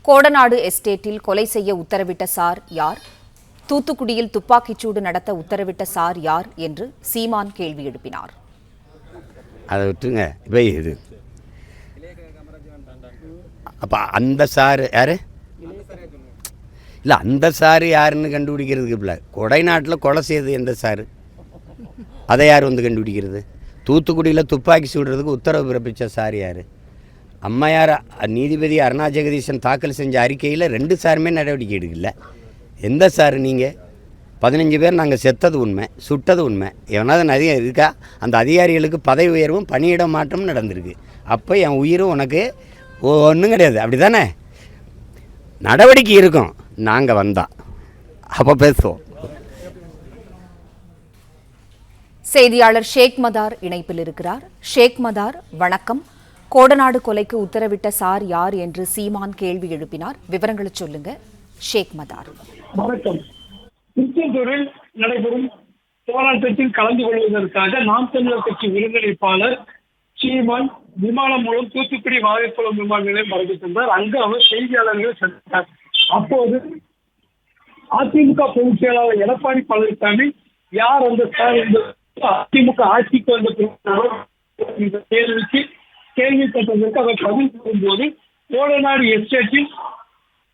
கோடநாடு எஸ்டேட்டில் கொலை செய்ய உத்தரவிட்ட சார் யார்? தூத்துக்குடியில் துப்பாக்கிச்சூடு நடத்த உத்தரவிட்ட சார் யார் என்று சீமான் கேள்வி எழுப்பினார். அதை விட்டுருங்க. இப்போ இது அப்போ அந்த சார் யார்? இல்லை, அந்த சார் யாருன்னு கண்டுபிடிக்கிறதுக்கு இல்லை. கொடைநாட்டில் கொலை செய்தது எந்த சார்? அதை யார் வந்து கண்டுபிடிக்கிறது? தூத்துக்குடியில் துப்பாக்கி சூடுறதுக்கு உத்தரவு பிறப்பித்த சார் யார்? அம்மையார் நீதிபதி அருணா ஜெகதீசன் தாக்கல் செஞ்ச அறிக்கையில் 2 சாருமே நடவடிக்கை எடுக்கல. எந்த சார்? நீங்கள் 15 பேர் நாங்கள் செத்தது உண்மை, சுட்டது உண்மை. எவனாவது நிறைய இருக்கா? அந்த அதிகாரிகளுக்கு பதவி உயர்வும் பணியிட மாற்றமும் நடந்திருக்கு. அப்போ என் உயிரும் உனக்கு ஒன்றும் கிடையாது, அப்படி தானே? நடவடிக்கை இருக்கும், நாங்கள் வந்தா அப்போ பேசுவோம். செய்தியாளர் ஷேக் மதார் இணைப்பில் இருக்கிறார். ஷேக் மதார், வணக்கம். கோடநாடு கொலைக்கு உத்தரவிட்ட சார் யார் என்று சீமான் கேள்வி எழுப்பினார். விவரங்களை சொல்லுங்க ஷேக் மதார். வணக்கம். திருச்செந்தூரில் நடைபெறும் போராட்டத்தில் கலந்து கொள்வதற்காக நாம் தமிழர் கட்சி ஒருங்கிணைப்பாளர் சீமான் விமானம் மூலம் தூத்துக்குடி வாகைக்குளம் விமான நிலையம் வருகை தந்தார். அங்கு அவர் செய்தியாளர்களை சந்தித்தார். அப்போது அதிமுக பொதுச் செயலாளர் எடப்பாடி பழனிசாமி யார் அந்த சார் என்பது அதிமுக ஆட்சிக்கு வந்த கேள்விக்கு கேள்வி கேட்டதற்கு அவர் பதில் கூறும்போது, கோடநாடு எஸ்டேட்டில்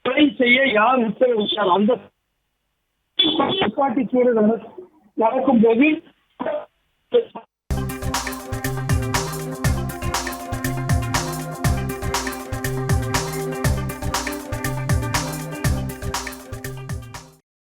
கொலை செய்ய யார் உத்தரவிட்டார்? அந்த துப்பாக்கி சூடு நடக்கும் போது